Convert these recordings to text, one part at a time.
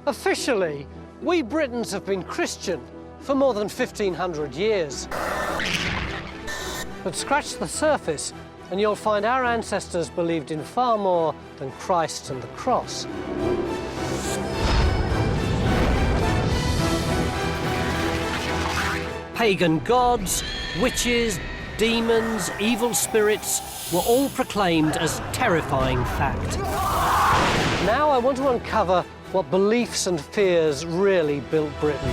Officially, we Britons have been Christian for more than 1,500 years. But scratch the surface and you'll find our ancestors believed in far more than Christ and the cross. Pagan gods, witches, demons, evil spirits were all proclaimed as terrifying fact. Now I want to uncover what beliefs and fears really built Britain.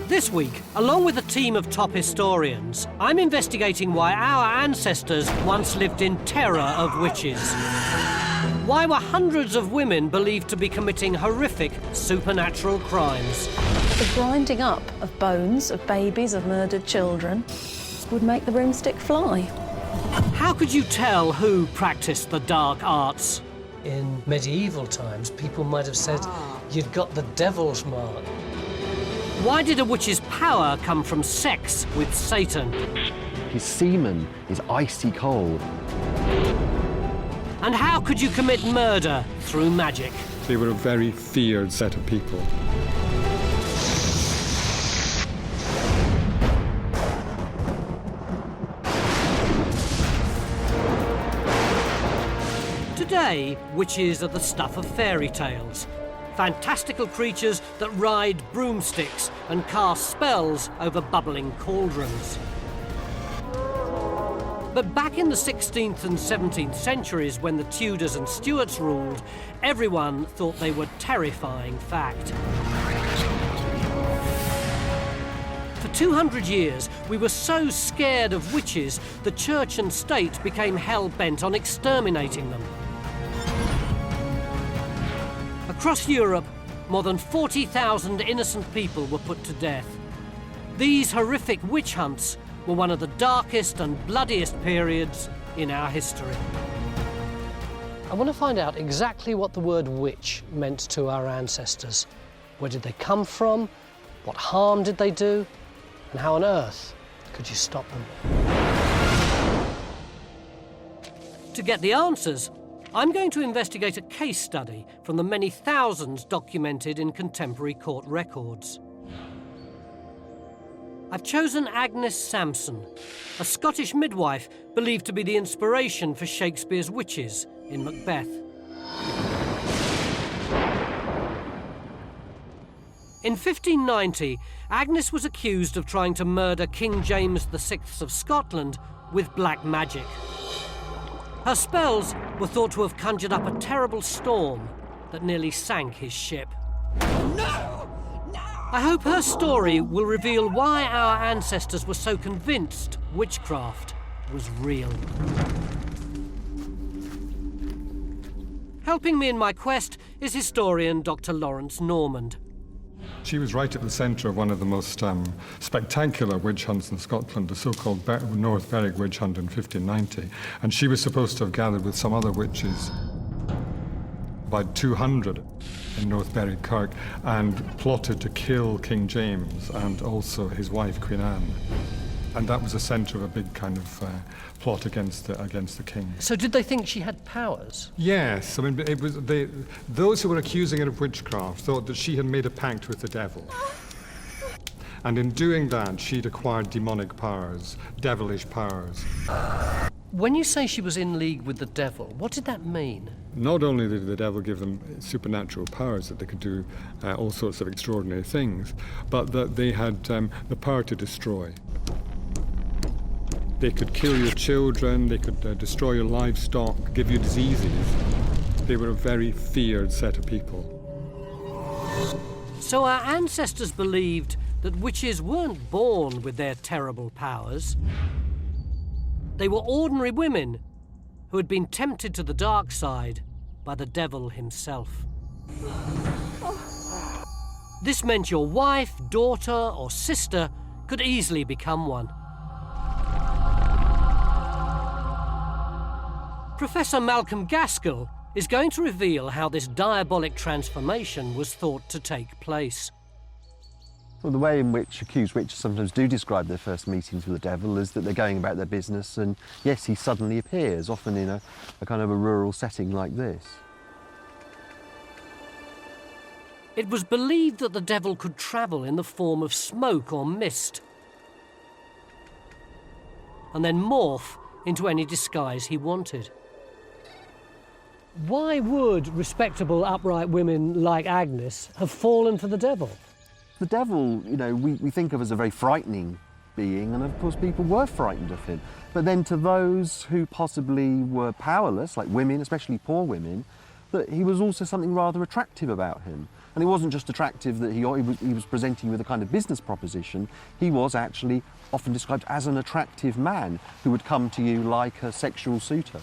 This week, along with a team of top historians, I'm investigating why our ancestors once lived in terror of witches. Why were hundreds of women believed to be committing horrific supernatural crimes? The grinding up of bones of babies, of murdered children, would make the broomstick fly. How could you tell who practiced the dark arts? In medieval times, people might have said you'd got the devil's mark. Why did a witch's power come from sex with Satan? His semen is icy cold. And how could you commit murder through magic? They were a very feared set of people. Today, witches are the stuff of fairy tales. Fantastical creatures that ride broomsticks and cast spells over bubbling cauldrons. But back in the 16th and 17th centuries, when the Tudors and Stuarts ruled, everyone thought they were terrifying fact. For 200 years, we were so scared of witches, the church and state became hell-bent on exterminating them. Across Europe, more than 40,000 innocent people were put to death. These horrific witch hunts were one of the darkest and bloodiest periods in our history. I want to find out exactly what the word witch meant to our ancestors. Where did they come from? What harm did they do? And how on earth could you stop them? To get the answers, I'm going to investigate a case study from the many thousands documented in contemporary court records. I've chosen Agnes Sampson, a Scottish midwife believed to be the inspiration for Shakespeare's witches in Macbeth. In 1590, Agnes was accused of trying to murder King James VI of Scotland with black magic. Her spells were thought to have conjured up a terrible storm that nearly sank his ship. No! No! I hope her story will reveal why our ancestors were so convinced witchcraft was real. Helping me in my quest is historian Dr. Lawrence Normand. She was right at the centre of one of the most spectacular witch hunts in Scotland, the so-called North Berwick witch hunt in 1590. And she was supposed to have gathered with some other witches, about 200 in North Berwick Kirk, and plotted to kill King James and also his wife, Queen Anne. And that was the centre of a big kind of plot against the king. So did they think she had powers? Yes, I mean, it was those who were accusing her of witchcraft thought that she had made a pact with the devil. And in doing that, she'd acquired demonic powers, devilish powers. When you say she was in league with the devil, what did that mean? Not only did the devil give them supernatural powers that they could do all sorts of extraordinary things, but that they had the power to destroy. They could kill your children, they could destroy your livestock, give you diseases. They were a very feared set of people. So our ancestors believed that witches weren't born with their terrible powers. They were ordinary women who had been tempted to the dark side by the devil himself. This meant your wife, daughter, or sister could easily become one. Professor Malcolm Gaskell is going to reveal how this diabolic transformation was thought to take place. Well, the way in which accused witches sometimes do describe their first meetings with the devil is that they're going about their business and, yes, he suddenly appears, often in a kind of a rural setting like this. It was believed that the devil could travel in the form of smoke or mist, and then morph into any disguise he wanted. Why would respectable, upright women like Agnes have fallen for the devil? The devil, you know, we think of as a very frightening being, and of course people were frightened of him. But then to those who possibly were powerless, like women, especially poor women, that he was also something rather attractive about him. And it wasn't just attractive that he was presenting with a kind of business proposition, he was actually often described as an attractive man who would come to you like a sexual suitor.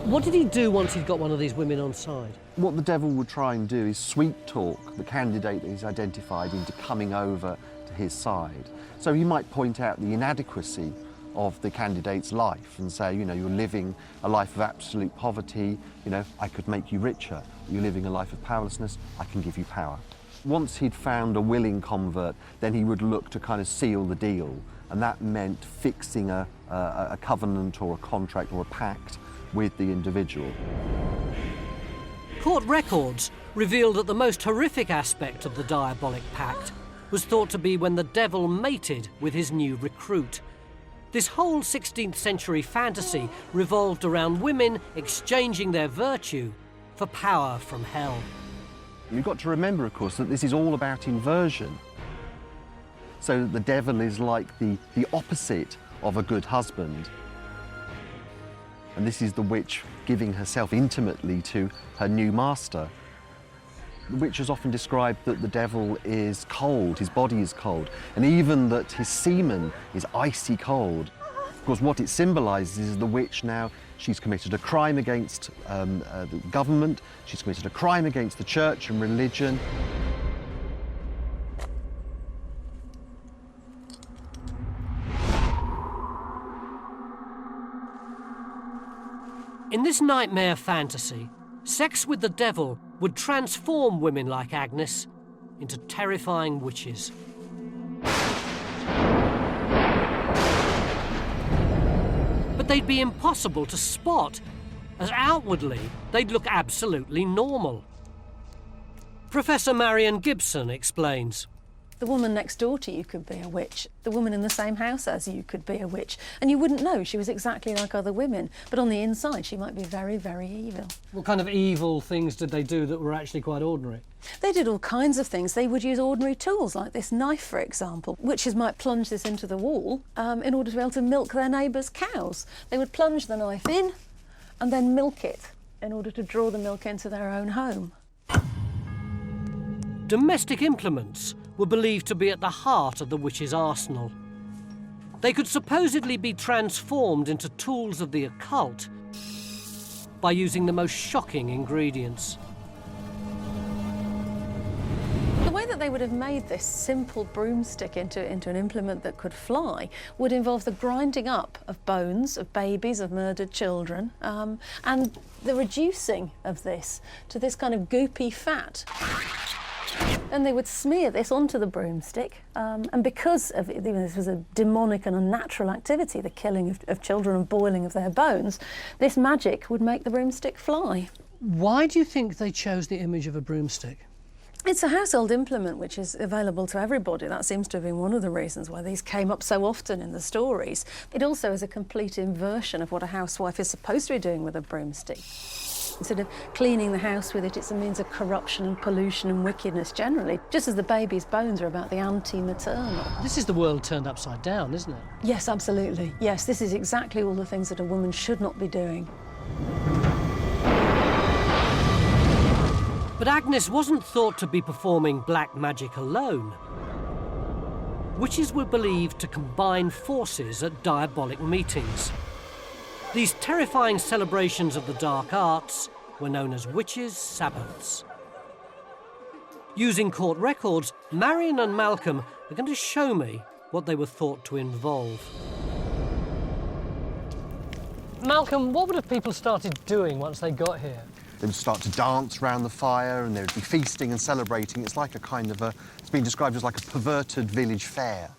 What did he do once he'd got one of these women on side? What the devil would try and do is sweet talk the candidate that he's identified into coming over to his side. So he might point out the inadequacy of the candidate's life and say, you know, you're living a life of absolute poverty, you know, I could make you richer. You're living a life of powerlessness, I can give you power. Once he'd found a willing convert, then he would look to kind of seal the deal, and that meant fixing a covenant or a contract or a pact with the individual. Court records reveal that the most horrific aspect of the diabolic pact was thought to be when the devil mated with his new recruit. This whole 16th century fantasy revolved around women exchanging their virtue for power from hell. You've got to remember, of course, that this is all about inversion. So the devil is like the opposite of a good husband. And this is the witch giving herself intimately to her new master. The witch has often described that the devil is cold, his body is cold, and even that his semen is icy cold. Of course, what it symbolises is the witch now, she's committed a crime against the government, she's committed a crime against the church and religion. In this nightmare fantasy, sex with the devil would transform women like Agnes into terrifying witches. But they'd be impossible to spot, as outwardly they'd look absolutely normal. Professor Marion Gibson explains. The woman next door to you could be a witch. The woman in the same house as you could be a witch. And you wouldn't know she was exactly like other women. But on the inside, she might be very, very evil. What kind of evil things did they do that were actually quite ordinary? They did all kinds of things. They would use ordinary tools, like this knife, for example. Witches might plunge this into the wall in order to be able to milk their neighbours' cows. They would plunge the knife in and then milk it in order to draw the milk into their own home. Domestic implements were believed to be at the heart of the witch's arsenal. They could supposedly be transformed into tools of the occult by using the most shocking ingredients. The way that they would have made this simple broomstick into an implement that could fly would involve the grinding up of bones of babies, of murdered children, and the reducing of this to this kind of goopy fat. And they would smear this onto the broomstick, and because of this was a demonic and unnatural activity, the killing of children and boiling of their bones, this magic would make the broomstick fly. Why do you think they chose the image of a broomstick? It's a household implement which is available to everybody. That seems to have been one of the reasons why these came up so often in the stories. It also is a complete inversion of what a housewife is supposed to be doing with a broomstick. Instead of cleaning the house with it, it's a means of corruption and pollution and wickedness generally, just as the baby's bones are about the anti-maternal. This is the world turned upside down, isn't it? Yes, absolutely. Yes, this is exactly all the things that a woman should not be doing. But Agnes wasn't thought to be performing black magic alone. Witches were believed to combine forces at diabolic meetings. These terrifying celebrations of the dark arts were known as witches' sabbaths. Using court records, Marion and Malcolm are going to show me what they were thought to involve. Malcolm, what would have people started doing once they got here? They would start to dance around the fire and they would be feasting and celebrating. It's like a kind of it's been described as like a perverted village fair.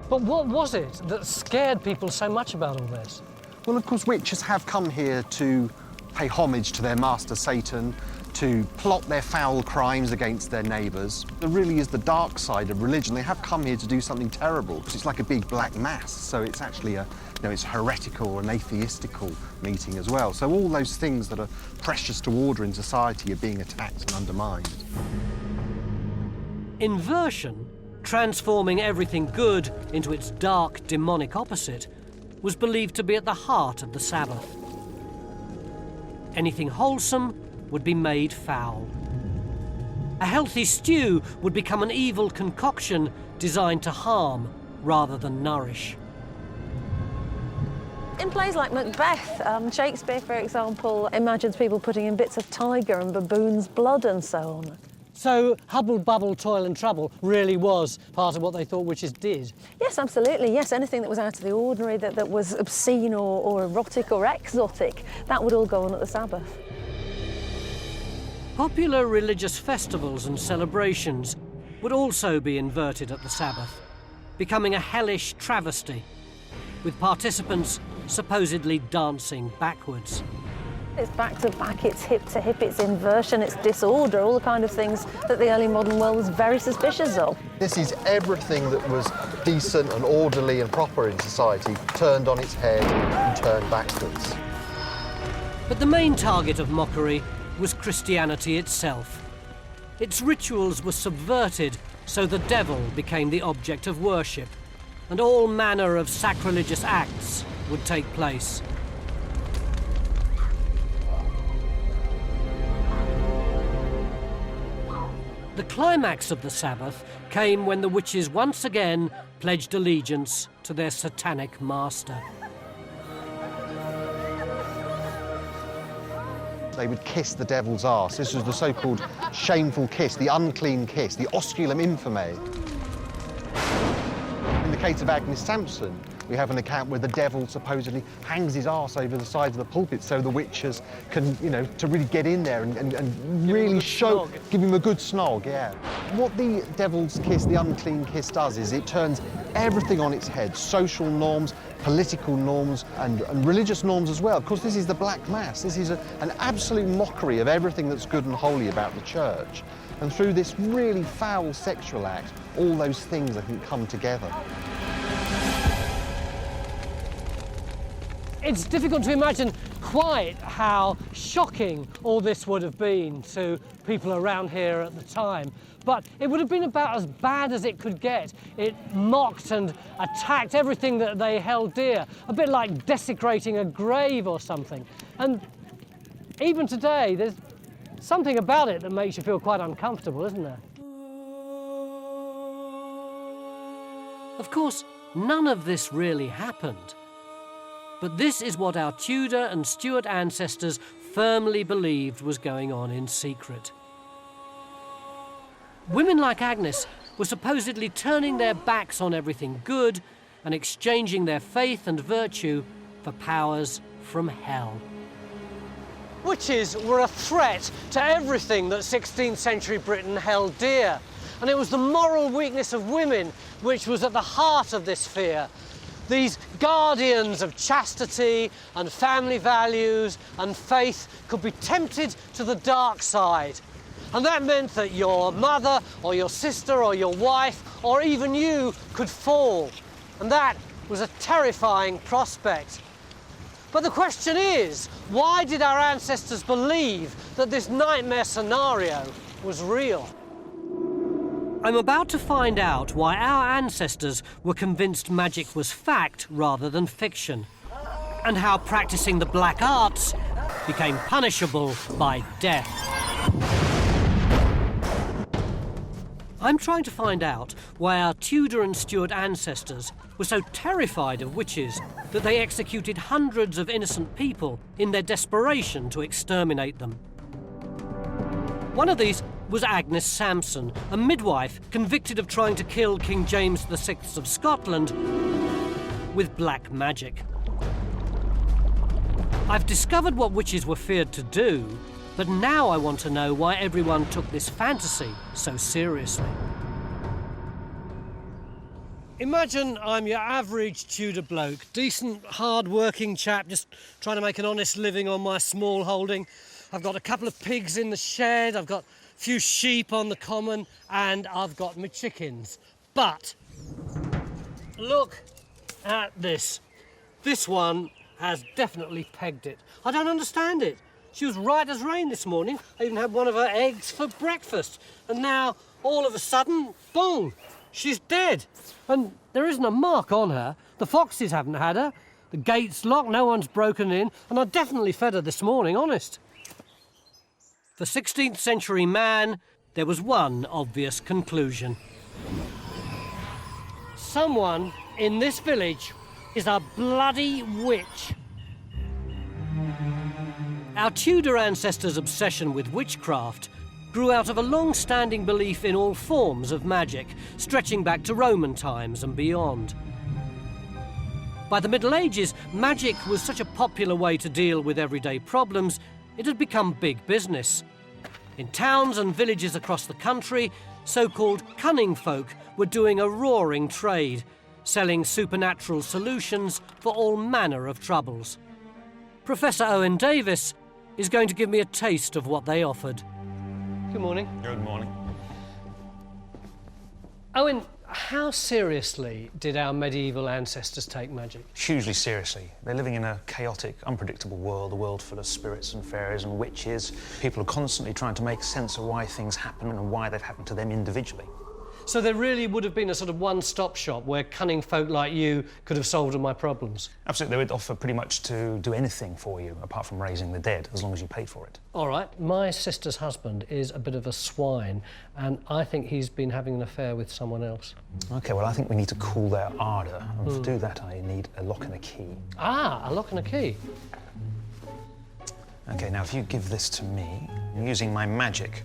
But what was it that scared people so much about all this? Well, of course, witches have come here to pay homage to their master Satan, to plot their foul crimes against their neighbours. There really is the dark side of religion. They have come here to do something terrible, because it's like a big black mass, so it's actually it's heretical and atheistical meeting as well. So all those things that are precious to order in society are being attacked and undermined. Inversion, transforming everything good into its dark, demonic opposite, was believed to be at the heart of the Sabbath. Anything wholesome would be made foul. A healthy stew would become an evil concoction designed to harm rather than nourish. In plays like Macbeth, Shakespeare, for example, imagines people putting in bits of tiger and baboon's blood and so on. So hubble, bubble, toil and trouble really was part of what they thought witches did? Yes, absolutely, yes. Anything that was out of the ordinary, that was obscene or erotic or exotic, that would all go on at the Sabbath. Popular religious festivals and celebrations would also be inverted at the Sabbath, becoming a hellish travesty, with participants supposedly dancing backwards. It's back to back, it's hip to hip, it's inversion, it's disorder, all the kind of things that the early modern world was very suspicious of. This is everything that was decent and orderly and proper in society turned on its head and turned backwards. But the main target of mockery was Christianity itself. Its rituals were subverted, so the devil became the object of worship, and all manner of sacrilegious acts would take place. The climax of the Sabbath came when the witches once again pledged allegiance to their satanic master. They would kiss the devil's arse. This was the so-called shameful kiss, the unclean kiss, the osculum infame. In the case of Agnes Sampson, we have an account where the devil supposedly hangs his arse over the side of the pulpit so the witches can, to really get in there and really give him a good snog, yeah. What the devil's kiss, the unclean kiss, does is it turns everything on its head, social norms, political norms, and religious norms as well. Of course, this is the Black Mass. This is an absolute mockery of everything that's good and holy about the church. And through this really foul sexual act, all those things, I think, come together. It's difficult to imagine quite how shocking all this would have been to people around here at the time. But it would have been about as bad as it could get. It mocked and attacked everything that they held dear, a bit like desecrating a grave or something. And even today, there's something about it that makes you feel quite uncomfortable, isn't there? Of course, none of this really happened. But this is what our Tudor and Stuart ancestors firmly believed was going on in secret. Women like Agnes were supposedly turning their backs on everything good and exchanging their faith and virtue for powers from hell. Witches were a threat to everything that 16th century Britain held dear, and it was the moral weakness of women which was at the heart of this fear. These guardians of chastity and family values and faith could be tempted to the dark side. And that meant that your mother or your sister or your wife or even you could fall. And that was a terrifying prospect. But the question is, why did our ancestors believe that this nightmare scenario was real? I'm about to find out why our ancestors were convinced magic was fact rather than fiction, and how practicing the black arts became punishable by death. I'm trying to find out why our Tudor and Stuart ancestors were so terrified of witches that they executed hundreds of innocent people in their desperation to exterminate them. One of these was Agnes Sampson, a midwife convicted of trying to kill King James VI of Scotland with black magic. I've discovered what witches were feared to do, but now I want to know why everyone took this fantasy so seriously. Imagine I'm your average Tudor bloke, decent, hard-working chap, just trying to make an honest living on my small holding. I've got a couple of pigs in the shed, I've got a few sheep on the common, and I've got my chickens. But look at this. This one has definitely pegged it. I don't understand it. She was right as rain this morning. I even had one of her eggs for breakfast. And now, all of a sudden, boom, she's dead. And there isn't a mark on her. The foxes haven't had her. The gate's locked, no one's broken in. And I definitely fed her this morning, honest. For 16th century man, there was one obvious conclusion. Someone in this village is a bloody witch. Our Tudor ancestors' obsession with witchcraft grew out of a long-standing belief in all forms of magic, stretching back to Roman times and beyond. By the Middle Ages, magic was such a popular way to deal with everyday problems, it had become big business. In towns and villages across the country, so-called cunning folk were doing a roaring trade, selling supernatural solutions for all manner of troubles. Professor Owen Davis is going to give me a taste of what they offered. Good morning. Good morning. Owen, how seriously did our medieval ancestors take magic? Hugely seriously. They're living in a chaotic, unpredictable world, a world full of spirits and fairies and witches. People are constantly trying to make sense of why things happen and why they've happened to them individually. So there really would have been a sort of one-stop shop where cunning folk like you could have solved all my problems? Absolutely. They would offer pretty much to do anything for you, apart from raising the dead, as long as you paid for it. All right. My sister's husband is a bit of a swine, and I think he's been having an affair with someone else. OK, well, I think we need to cool their ardour, and to do that, I need a lock and a key. Ah, a lock and a key. OK, now, if you give this to me, using my magic,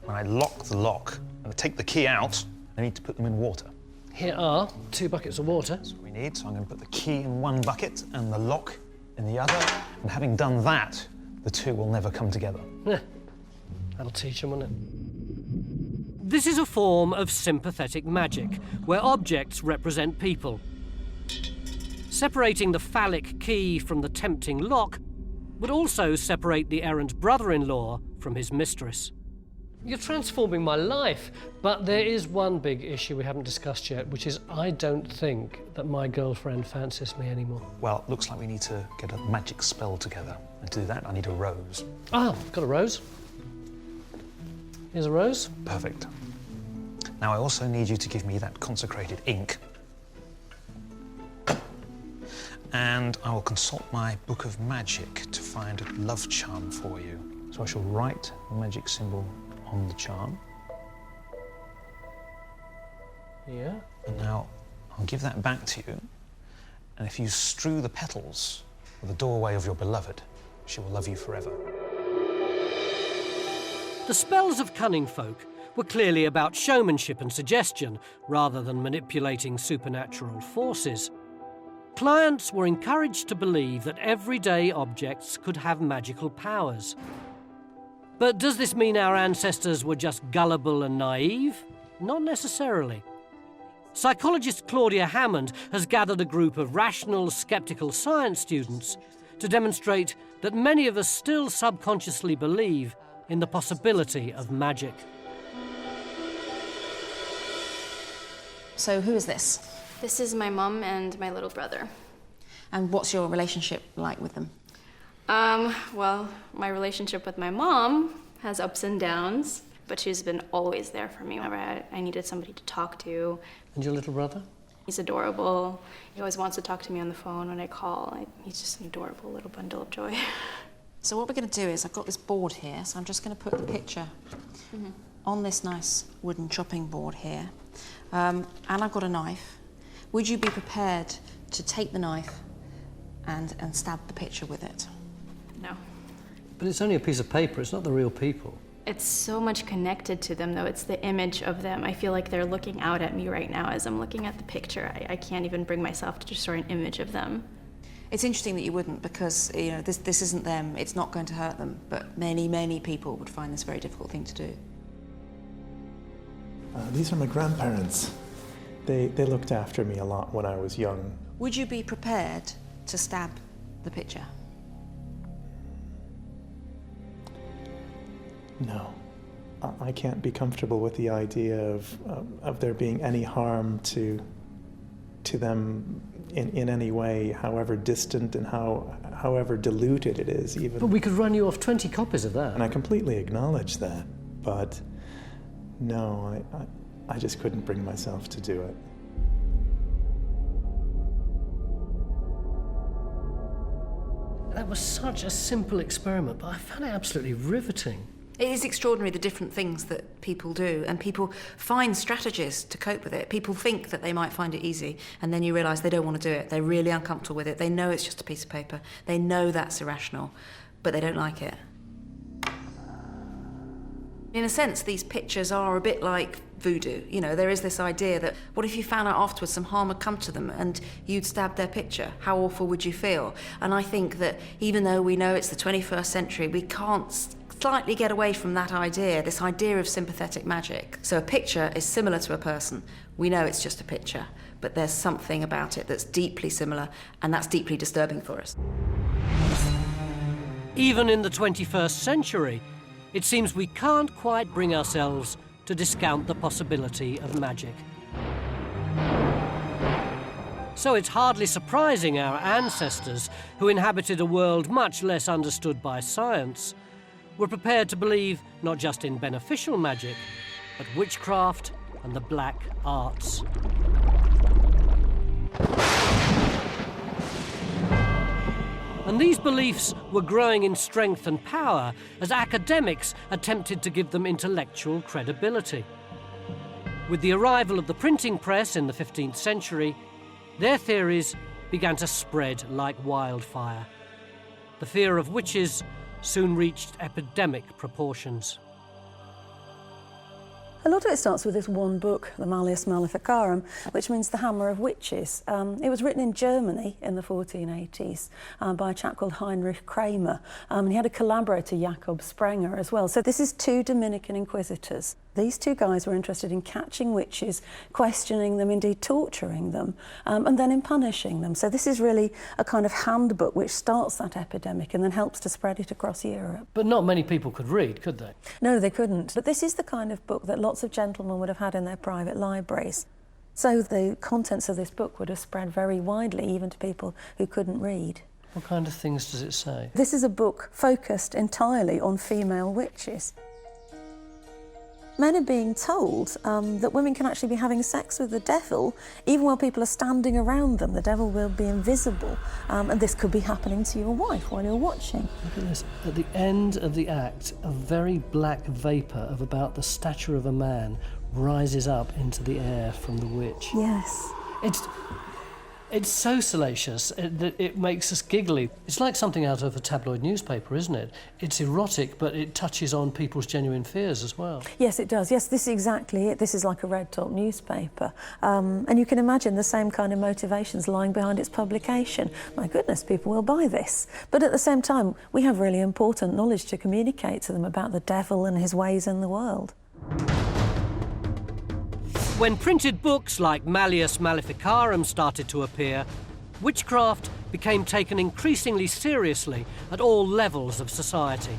when I lock the lock and take the key out, I need to put them in water. Here are 2 buckets of water. That's what we need. So I'm going to put the key in one bucket and the lock in the other. And having done that, the two will never come together. That'll teach them, won't it? This is a form of sympathetic magic, where objects represent people. Separating the phallic key from the tempting lock would also separate the errant brother-in-law from his mistress. You're transforming my life, but there is one big issue we haven't discussed yet, which is I don't think that my girlfriend fancies me anymore. Well, it looks like we need to get a magic spell together. And to do that, I need a rose. Ah, got a rose. Here's a rose. Perfect. Now, I also need you to give me that consecrated ink. And I will consult my book of magic to find a love charm for you. So I shall write the magic symbol on the charm. Yeah. And now I'll give that back to you. And if you strew the petals with the doorway of your beloved, she will love you forever. The spells of cunning folk were clearly about showmanship and suggestion, rather than manipulating supernatural forces. Clients were encouraged to believe that everyday objects could have magical powers. But does this mean our ancestors were just gullible and naive? Not necessarily. Psychologist Claudia Hammond has gathered a group of rational, sceptical science students to demonstrate that many of us still subconsciously believe in the possibility of magic. So who is this? This is my mum and my little brother. And what's your relationship like with them? Well, my relationship with my mom has ups and downs, but she's been always there for me whenever I needed somebody to talk to. And your little brother? He's adorable. He always wants to talk to me on the phone when I call. He's just an adorable little bundle of joy. So what we're going to do is, I've got this board here, so I'm just going to put the picture on this nice wooden chopping board here. And I've got a knife. Would you be prepared to take the knife and stab the picture with it? No. But it's only a piece of paper, it's not the real people. It's so much connected to them, though. It's the image of them. I feel like they're looking out at me right now as I'm looking at the picture. I can't even bring myself to destroy an image of them. It's interesting that you wouldn't, because you know this isn't them. It's not going to hurt them, but many people would find this a very difficult thing to do. These are my grandparents. They looked after me a lot when I was young. Would you be prepared to stab the picture? No. I can't be comfortable with the idea of there being any harm to them in any way, however distant and however diluted it is even. But we could run you off 20 copies of that. And I completely acknowledge that, but no, I just couldn't bring myself to do it. That was such a simple experiment, but I found it absolutely riveting. It is extraordinary the different things that people do, and people find strategies to cope with it. People think that they might find it easy, and then you realise they don't want to do it. They're really uncomfortable with it. They know it's just a piece of paper. They know that's irrational, but they don't like it. In a sense, these pictures are a bit like voodoo. You know, there is this idea that what if you found out afterwards some harm had come to them and you'd stabbed their picture? How awful would you feel? And I think that even though we know it's the 21st century, we can't slightly get away from that idea, this idea of sympathetic magic. So a picture is similar to a person. We know it's just a picture, but there's something about it that's deeply similar, and that's deeply disturbing for us. Even in the 21st century, it seems we can't quite bring ourselves to discount the possibility of magic. So it's hardly surprising our ancestors, who inhabited a world much less understood by science, were prepared to believe not just in beneficial magic, but witchcraft and the black arts. And these beliefs were growing in strength and power as academics attempted to give them intellectual credibility. With the arrival of the printing press in the 15th century, their theories began to spread like wildfire. The fear of witches soon reached epidemic proportions. A lot of it starts with this one book, the Malleus Maleficarum, which means the Hammer of Witches. It was written in Germany in the 1480s by a chap called Heinrich Kramer. And he had a collaborator, Jakob Sprenger, as well. So this is two Dominican inquisitors. These two guys were interested in catching witches, questioning them, indeed torturing them, and then in punishing them. So this is really a kind of handbook which starts that epidemic and then helps to spread it across Europe. But not many people could read, could they? No, they couldn't. But this is the kind of book that lots of gentlemen would have had in their private libraries. So the contents of this book would have spread very widely, even to people who couldn't read. What kind of things does it say? This is a book focused entirely on female witches. Men are being told that women can actually be having sex with the devil even while people are standing around them. The devil will be invisible, and this could be happening to your wife while you're watching. Look at this. At the end of the act, a very black vapour of about the stature of a man rises up into the air from the witch. Yes. It's so salacious that it makes us giggly. It's like something out of a tabloid newspaper, isn't it? It's erotic, but it touches on people's genuine fears as well. Yes, it does. Yes, this is exactly it. This is like a red top newspaper. And you can imagine the same kind of motivations lying behind its publication. My goodness, people will buy this. But at the same time, we have really important knowledge to communicate to them about the devil and his ways in the world. When printed books like Malleus Maleficarum started to appear, witchcraft became taken increasingly seriously at all levels of society.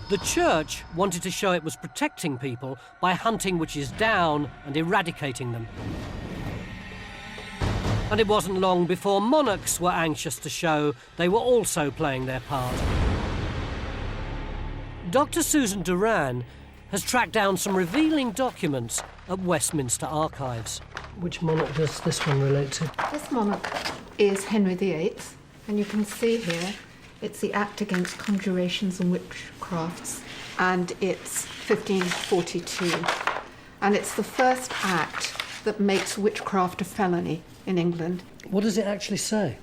The church wanted to show it was protecting people by hunting witches down and eradicating them. And it wasn't long before monarchs were anxious to show they were also playing their part. Dr. Susan Duran has tracked down some revealing documents at Westminster Archives. Which monarch does this one relate to? This monarch is Henry VIII, and you can see here it's the Act Against Conjurations and Witchcrafts, and it's 1542. And it's the first act that makes witchcraft a felony in England. What does it actually say?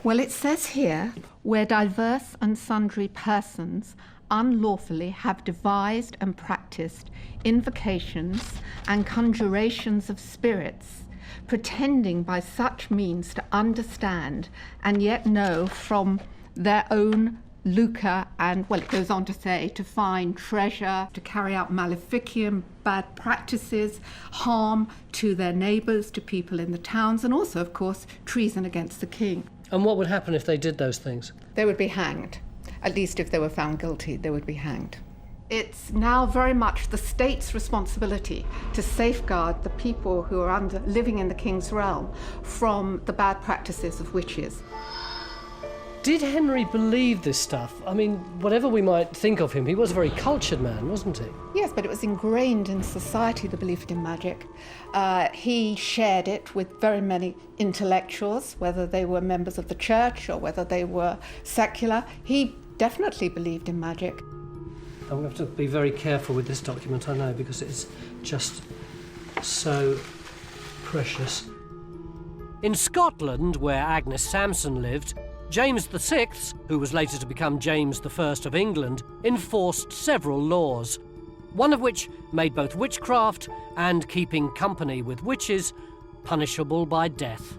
Well, it says here, where diverse and sundry persons unlawfully have devised and practised invocations and conjurations of spirits, pretending by such means to understand and yet know from their own lucre and, well, it goes on to say, to find treasure, to carry out maleficium, bad practices, harm to their neighbours, to people in the towns, and also, of course, treason against the king. And what would happen if they did those things? They would be hanged. At least if they were found guilty, they would be hanged. It's now very much the state's responsibility to safeguard the people who are living in the king's realm from the bad practices of witches. Did Henry believe this stuff? I mean, whatever we might think of him, he was a very cultured man, wasn't he? Yes, but it was ingrained in society, the belief in magic. He shared it with very many intellectuals, whether they were members of the church or whether they were secular. He definitely believed in magic. I'm going to have to be very careful with this document, I know, because it's just so precious. In Scotland, where Agnes Sampson lived, James VI, who was later to become James I of England, enforced several laws, one of which made both witchcraft and keeping company with witches punishable by death.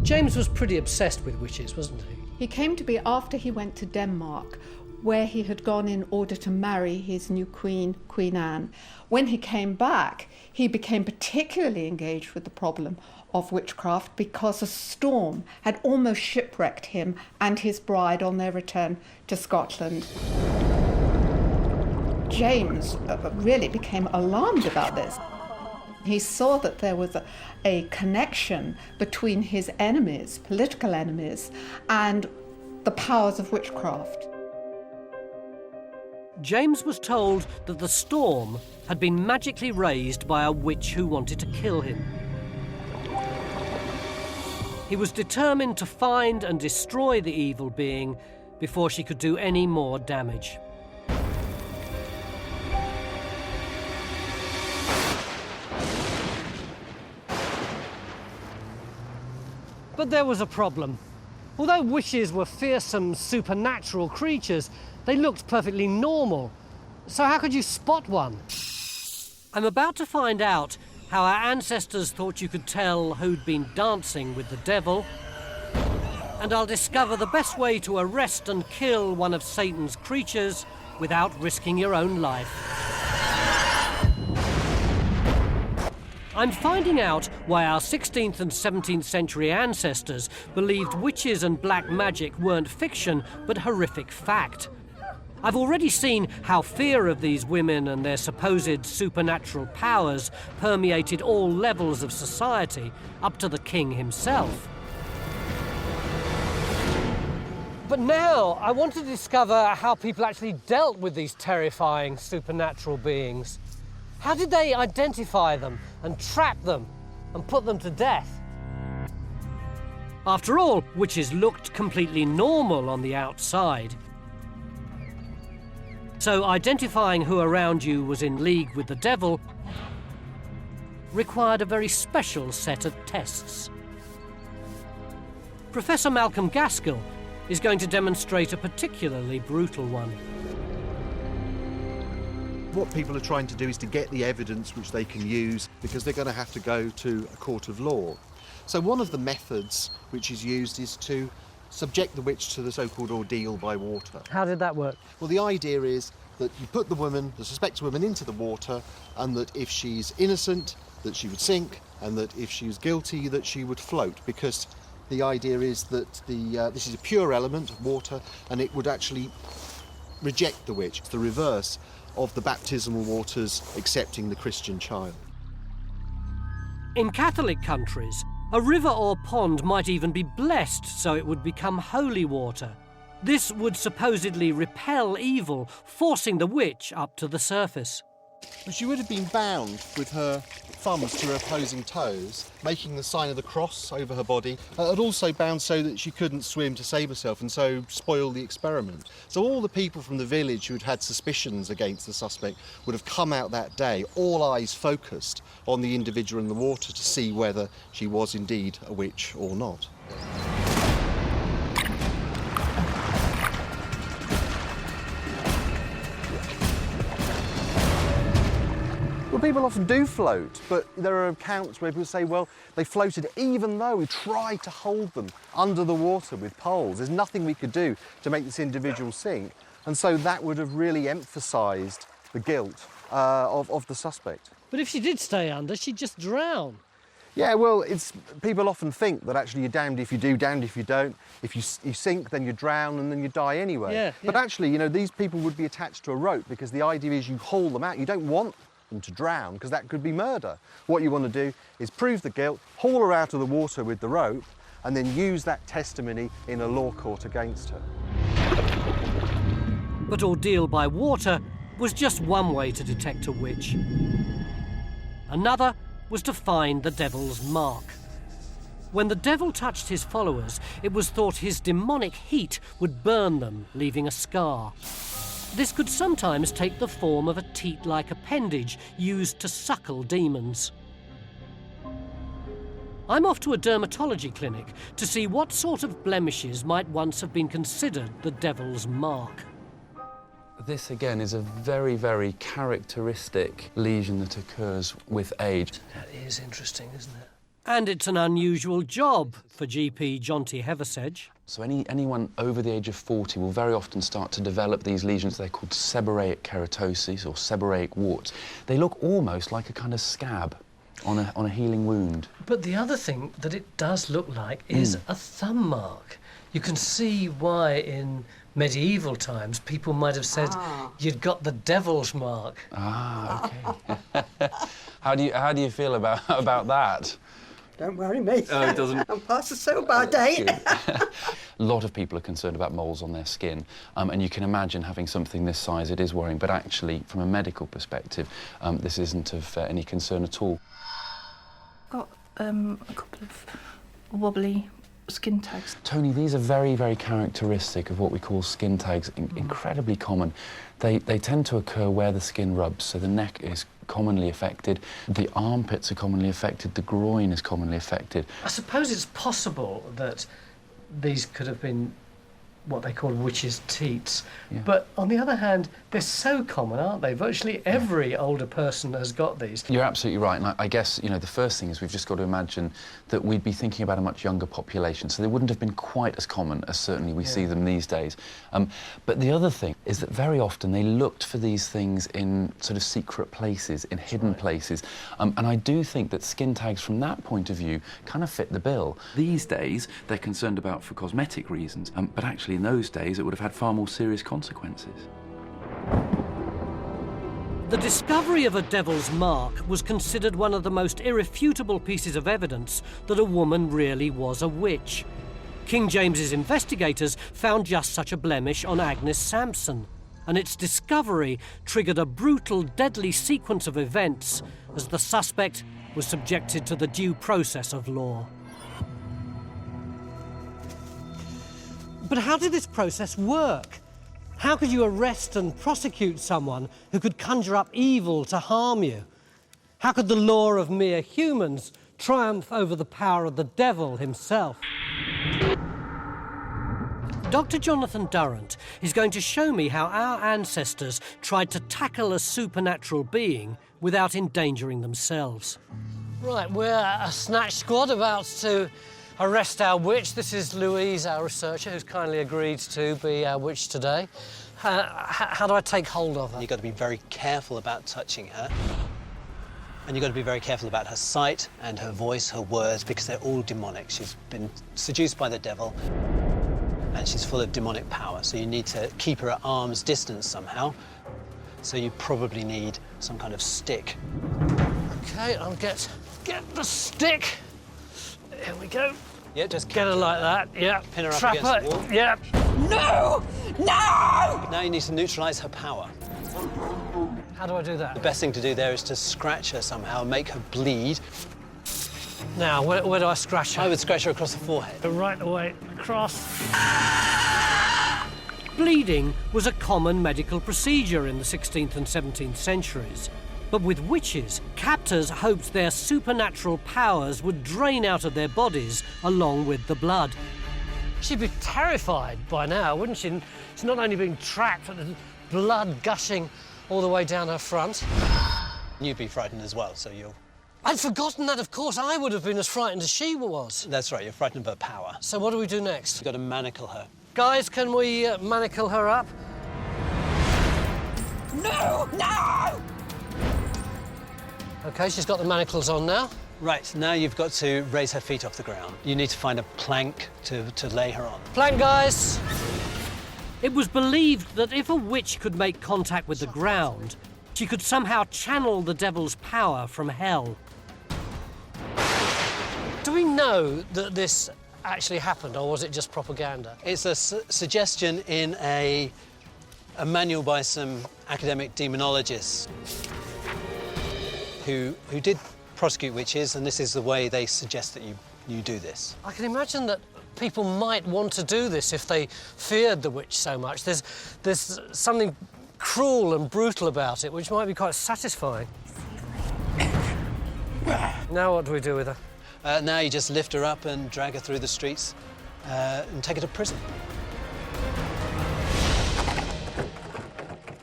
James was pretty obsessed with witches, wasn't he? He came to be after he went to Denmark, where he had gone in order to marry his new queen, Queen Anne. When he came back, he became particularly engaged with the problem of witchcraft because a storm had almost shipwrecked him and his bride on their return to Scotland. James really became alarmed about this. He saw that there was a connection between his enemies, political enemies, and the powers of witchcraft. James was told that the storm had been magically raised by a witch who wanted to kill him. He was determined to find and destroy the evil being before she could do any more damage. But there was a problem. Although witches were fearsome, supernatural creatures, they looked perfectly normal. So how could you spot one? I'm about to find out how our ancestors thought you could tell who'd been dancing with the devil. And I'll discover the best way to arrest and kill one of Satan's creatures without risking your own life. I'm finding out why our 16th and 17th century ancestors believed witches and black magic weren't fiction, but horrific fact. I've already seen how fear of these women and their supposed supernatural powers permeated all levels of society, up to the king himself. But now I want to discover how people actually dealt with these terrifying supernatural beings. How did they identify them and trap them and put them to death? After all, witches looked completely normal on the outside. So identifying who around you was in league with the devil required a very special set of tests. Professor Malcolm Gaskill is going to demonstrate a particularly brutal one. What people are trying to do is to get the evidence which they can use, because they're going to have to go to a court of law. So one of the methods which is used is to subject the witch to the so-called ordeal by water. How did that work? Well, the idea is that you put the suspected woman into the water, and that if she's innocent, that she would sink, and that if she was guilty, that she would float, because the idea is that this is a pure element, water, and it would actually reject the witch. It's the reverse of the baptismal waters accepting the Christian child. In Catholic countries, a river or pond might even be blessed so it would become holy water. This would supposedly repel evil, forcing the witch up to the surface. She would have been bound with her thumbs to her opposing toes, making the sign of the cross over her body, and also bound so that she couldn't swim to save herself and so spoil the experiment. So all the people from the village who'd had suspicions against the suspect would have come out that day, all eyes focused on the individual in the water to see whether she was indeed a witch or not. Well, people often do float, but there are accounts where people say, well, they floated even though we tried to hold them under the water with poles. There's nothing we could do to make this individual sink. And so that would have really emphasised the guilt of the suspect. But if she did stay under, she'd just drown. Yeah, well, people often think that actually you're damned if you do, damned if you don't. If you sink, then you drown and then you die anyway. Yeah, But actually, you know, these people would be attached to a rope because the idea is you haul them out. You don't want them to drown because that could be murder. What you want to do is prove the guilt, haul her out of the water with the rope, and then use that testimony in a law court against her. But ordeal by water was just one way to detect a witch. Another was to find the devil's mark. When the devil touched his followers, it was thought his demonic heat would burn them, leaving a scar. This could sometimes take the form of a teat-like appendage used to suckle demons. I'm off to a dermatology clinic to see what sort of blemishes might once have been considered the devil's mark. This, again, is a very, very characteristic lesion that occurs with age. That is interesting, isn't it? And it's an unusual job for GP Jonty Heversedge. So anyone over the age of 40 will very often start to develop these lesions. They're called seborrheic keratosis or seborrheic warts. They look almost like a kind of scab on a healing wound. But the other thing that it does look like is a thumb mark. You can see why in medieval times people might have said you'd got the devil's mark. Ah, OK. How do you feel about that? Don't worry me. Oh, it doesn't. I'm past the so-bad date. A lot of people are concerned about moles on their skin, and you can imagine having something this size, it is worrying, but actually, from a medical perspective, this isn't of any concern at all. Got a couple of wobbly skin tags. Tony, these are very, very characteristic of what we call skin tags, incredibly common. They tend to occur where the skin rubs, so the neck is commonly affected, the armpits are commonly affected, the groin is commonly affected. I suppose it's possible that these could have been what they call witches' teats. Yeah. But on the other hand, they're so common, aren't they? Virtually every older person has got these. You're absolutely right, and I guess, you know, the first thing is we've just got to imagine that we'd be thinking about a much younger population, so they wouldn't have been quite as common as certainly we see them these days. But the other thing is that very often they looked for these things in sort of secret places, in hidden places, and I do think that skin tags from that point of view kind of fit the bill. These days, they're concerned about for cosmetic reasons, but actually in those days it would have had far more serious consequences. The discovery of a devil's mark was considered one of the most irrefutable pieces of evidence that a woman really was a witch. King James's investigators found just such a blemish on Agnes Sampson, and its discovery triggered a brutal, deadly sequence of events as the suspect was subjected to the due process of law. But how did this process work? How could you arrest and prosecute someone who could conjure up evil to harm you? How could the law of mere humans triumph over the power of the devil himself? Dr. Jonathan Durrant is going to show me how our ancestors tried to tackle a supernatural being without endangering themselves. Right, we're a snatch squad about to arrest our witch. This is Louise, our researcher, who's kindly agreed to be our witch today. How do I take hold of her? You've got to be very careful about touching her. And you've got to be very careful about her sight and her voice, her words, because they're all demonic. She's been seduced by the devil, and she's full of demonic power. So you need to keep her at arm's distance somehow. So you probably need some kind of stick. OK, I'll get the stick. Here we go. Yeah, just get her like that. Yeah. Pin her up Trap against her. the wall. Yeah. No! No! Now you need to neutralise her power. How do I do that? The best thing to do there is to scratch her somehow, make her bleed. Now, where do I scratch her? I would scratch her across the forehead. Right away across. Bleeding was a common medical procedure in the 16th and 17th centuries. But with witches, captors hoped their supernatural powers would drain out of their bodies along with the blood. She'd be terrified by now, wouldn't she? She's not only being trapped, but there's blood gushing all the way down her front. You'd be frightened as well, so you'll... I'd forgotten that, of course. I would have been as frightened as she was. That's right, you're frightened of her power. So what do we do next? You've got to manacle her. Guys, can we manacle her up? No! No! OK, she's got the manacles on now. Right, now you've got to raise her feet off the ground. You need to find a plank to lay her on. Plank, guys! It was believed that if a witch could make contact with the ground, she could somehow channel the devil's power from hell. Do we know that this actually happened, or was it just propaganda? It's a suggestion in a manual by some academic demonologists who did prosecute witches, and this is the way they suggest that you do this. I can imagine that people might want to do this if they feared the witch so much. There's something cruel and brutal about it, which might be quite satisfying. Now what do we do with her? Now you just lift her up and drag her through the streets and take her to prison.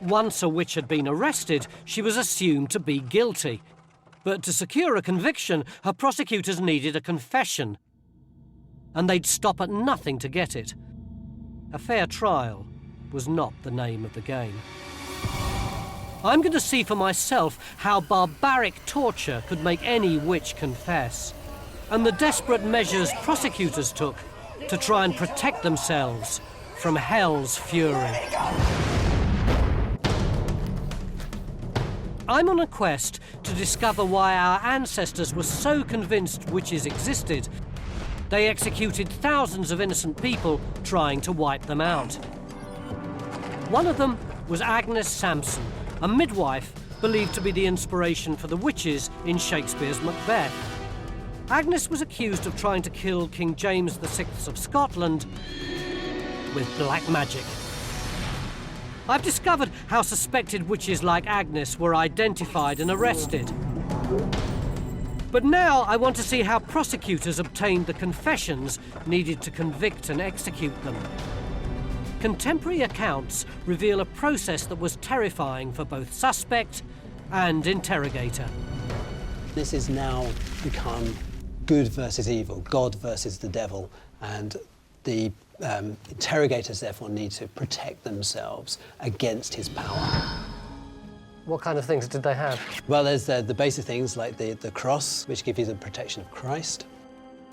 Once a witch had been arrested, she was assumed to be guilty. But to secure a conviction, her prosecutors needed a confession. And they'd stop at nothing to get it. A fair trial was not the name of the game. I'm going to see for myself how barbaric torture could make any witch confess, and the desperate measures prosecutors took to try and protect themselves from hell's fury. I'm on a quest to discover why our ancestors were so convinced witches existed, they executed thousands of innocent people trying to wipe them out. One of them was Agnes Sampson, a midwife believed to be the inspiration for the witches in Shakespeare's Macbeth. Agnes was accused of trying to kill King James VI of Scotland with black magic. I've discovered how suspected witches like Agnes were identified and arrested. But now I want to see how prosecutors obtained the confessions needed to convict and execute them. Contemporary accounts reveal a process that was terrifying for both suspect and interrogator. This has now become good versus evil, God versus the devil, and the interrogators therefore need to protect themselves against his power. What kind of things did they have? Well, there's the basic things like the cross, which give you the protection of Christ.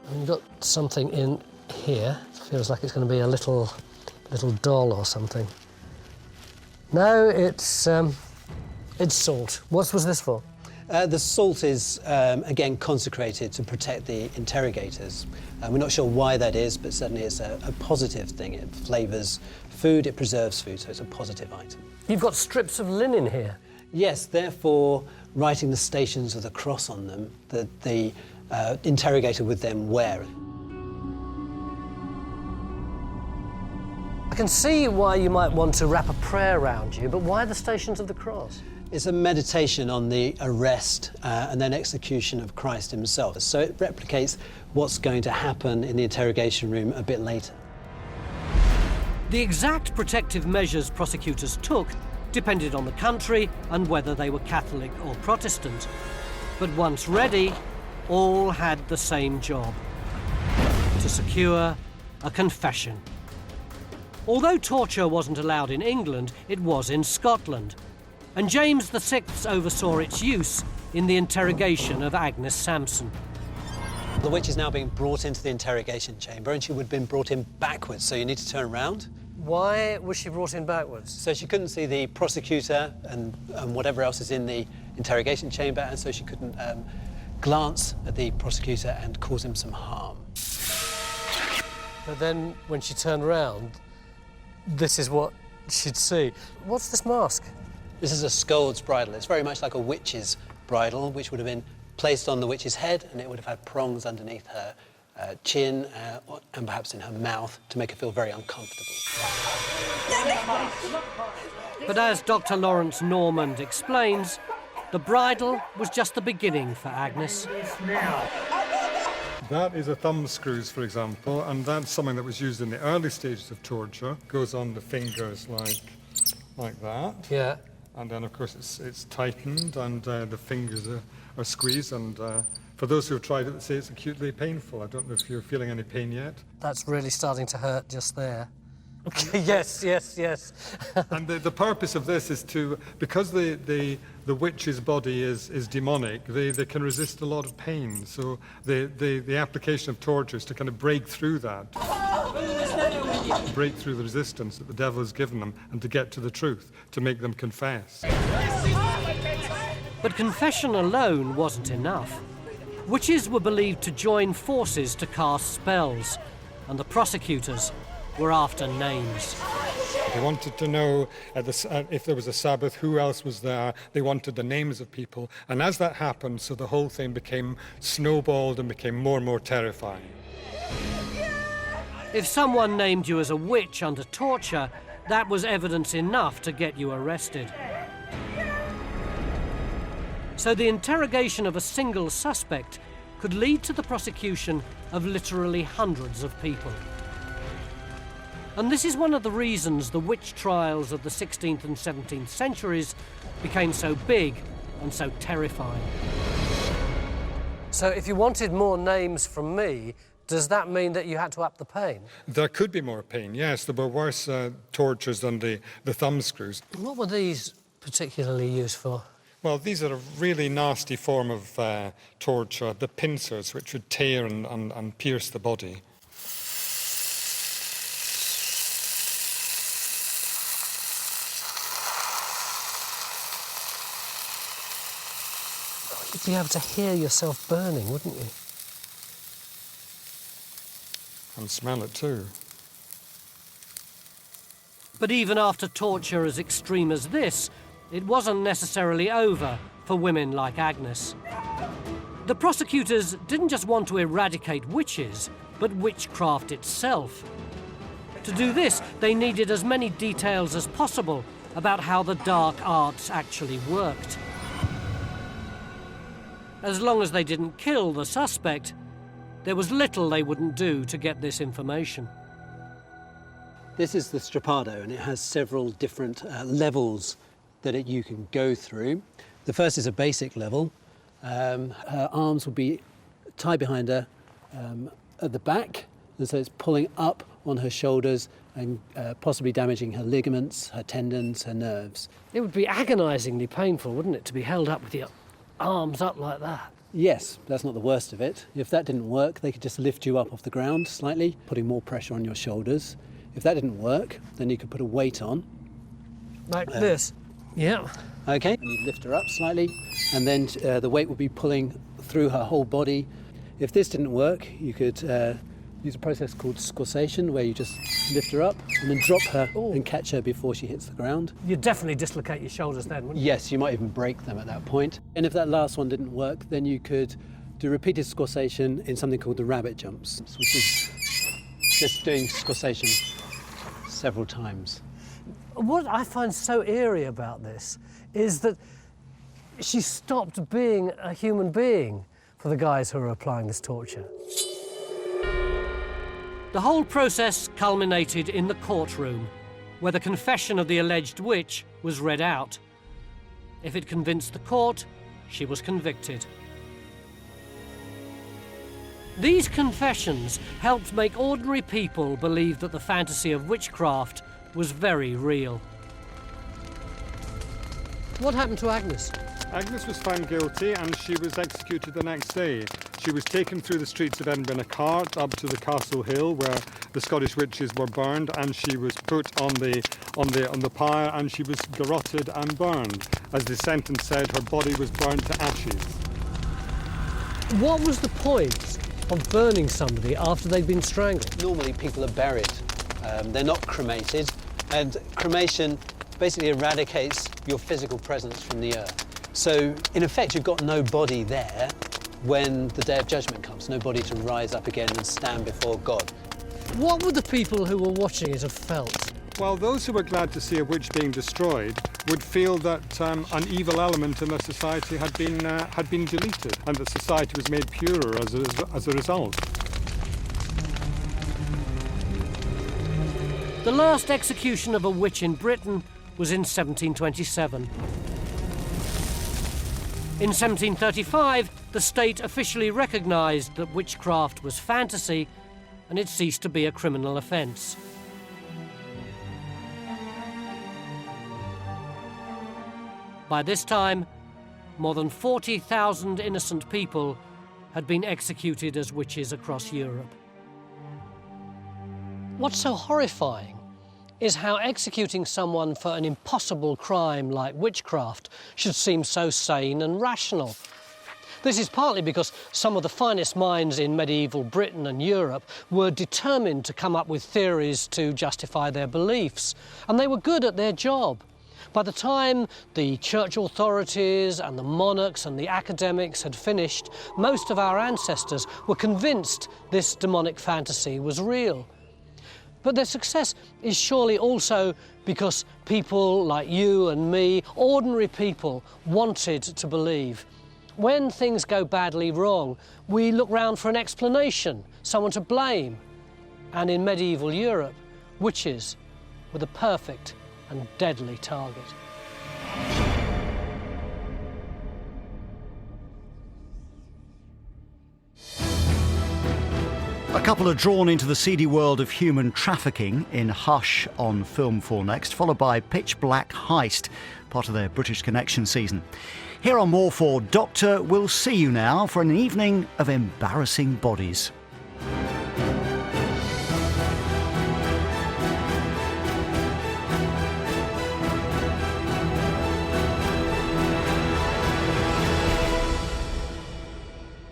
And you've got something in here. Feels like it's going to be a little doll or something. No, it's salt. What was this for? The salt is, again, consecrated to protect the interrogators. We're not sure why that is, but certainly it's a positive thing. It flavours food, it preserves food, so it's a positive item. You've got strips of linen here. Yes, therefore, writing the stations of the cross on them that the interrogator would then wear. I can see why you might want to wrap a prayer around you, but why the Stations of the Cross? It's a meditation on the arrest and then execution of Christ himself. So it replicates what's going to happen in the interrogation room a bit later. The exact protective measures prosecutors took depended on the country and whether they were Catholic or Protestant. But once ready, all had the same job: to secure a confession. Although torture wasn't allowed in England, it was in Scotland, and James VI oversaw its use in the interrogation of Agnes Sampson. The witch is now being brought into the interrogation chamber, and she would have been brought in backwards, so you need to turn around. Why was she brought in backwards? So she couldn't see the prosecutor and whatever else is in the interrogation chamber, and so she couldn't glance at the prosecutor and cause him some harm. But then, when she turned around, this is what she'd see. What's this mask? This is a scold's bridle. It's very much like a witch's bridle, which would have been placed on the witch's head, and it would have had prongs underneath her chin and perhaps in her mouth to make her feel very uncomfortable. But as Dr. Lawrence Normand explains, the bridle was just the beginning for Agnes. That is a thumb screws, for example, and that's something that was used in the early stages of torture. Goes on the fingers like that. Yeah. And then, of course, it's tightened and the fingers are squeezed. And for those who have tried it, they say it's acutely painful. I don't know if you're feeling any pain yet. That's really starting to hurt just there. Okay, yes. And the purpose of this is to, because the witch's body is demonic, they can resist a lot of pain. So the application of torture is to kind of break through that, break through the resistance that the devil has given them, and to get to the truth, to make them confess. But confession alone wasn't enough. Witches were believed to join forces to cast spells, and the prosecutors were after names. They wanted to know if there was a Sabbath, who else was there. They wanted the names of people. And as that happened, so the whole thing became snowballed and became more and more terrifying. If someone named you as a witch under torture, that was evidence enough to get you arrested. So the interrogation of a single suspect could lead to the prosecution of literally hundreds of people. And this is one of the reasons the witch trials of the 16th and 17th centuries became so big and so terrifying. So if you wanted more names from me, does that mean that you had to up the pain? There could be more pain, yes. There were worse tortures than the thumbscrews. What were these particularly used for? Well, these are a really nasty form of torture, the pincers, which would tear and pierce the body. You'd be able to hear yourself burning, wouldn't you? And smell it too. But even after torture as extreme as this, it wasn't necessarily over for women like Agnes. The prosecutors didn't just want to eradicate witches, but witchcraft itself. To do this, they needed as many details as possible about how the dark arts actually worked. As long as they didn't kill the suspect, there was little they wouldn't do to get this information. This is the strappado, and it has several different levels that you can go through. The first is a basic level. Her arms will be tied behind her at the back, and so it's pulling up on her shoulders and possibly damaging her ligaments, her tendons, her nerves. It would be agonisingly painful, wouldn't it, to be held up with your arms up like that? Yes, that's not the worst of it. If that didn't work, they could just lift you up off the ground slightly, putting more pressure on your shoulders. If that didn't work, then you could put a weight on. Like this? Yeah. Okay, and you lift her up slightly, and then the weight would be pulling through her whole body. If this didn't work, you could use a process called scorsation, where you just lift her up and then drop her and catch her before she hits the ground. You'd definitely dislocate your shoulders then, wouldn't you? Yes, you might even break them at that point. And if that last one didn't work, then you could do repeated scorsation in something called the rabbit jumps, which is just doing scorsation several times. What I find so eerie about this is that she stopped being a human being for the guys who are applying this torture. The whole process culminated in the courtroom, where the confession of the alleged witch was read out. If it convinced the court, she was convicted. These confessions helped make ordinary people believe that the fantasy of witchcraft was very real. What happened to Agnes? Agnes was found guilty and she was executed the next day. She was taken through the streets of Edinburgh in a cart up to the Castle Hill, where the Scottish witches were burned, and she was put on the pyre and she was garroted and burned. As the sentence said, her body was burned to ashes. What was the point of burning somebody after they'd been strangled? Normally people are buried. They're not cremated, and cremation basically eradicates your physical presence from the earth. So, in effect, you've got no body there when the Day of Judgment comes, no body to rise up again and stand before God. What would the people who were watching it have felt? Well, those who were glad to see a witch being destroyed would feel that an evil element in their society had been deleted, and that society was made purer as a result. The last execution of a witch in Britain was in 1727. In 1735, the state officially recognised that witchcraft was fantasy and it ceased to be a criminal offence. By this time, more than 40,000 innocent people had been executed as witches across Europe. What's so horrifying is how executing someone for an impossible crime like witchcraft should seem so sane and rational. This is partly because some of the finest minds in medieval Britain and Europe were determined to come up with theories to justify their beliefs, and they were good at their job. By the time the church authorities and the monarchs and the academics had finished, most of our ancestors were convinced this demonic fantasy was real. But their success is surely also because people like you and me, ordinary people, wanted to believe. When things go badly wrong, we look round for an explanation, someone to blame. And in medieval Europe, witches were the perfect and deadly target. A couple are drawn into the seedy world of human trafficking in Hush on Film 4 next, followed by Pitch Black Heist, part of their British Connection season. Here on More 4, Doctor will see you now for an evening of embarrassing bodies.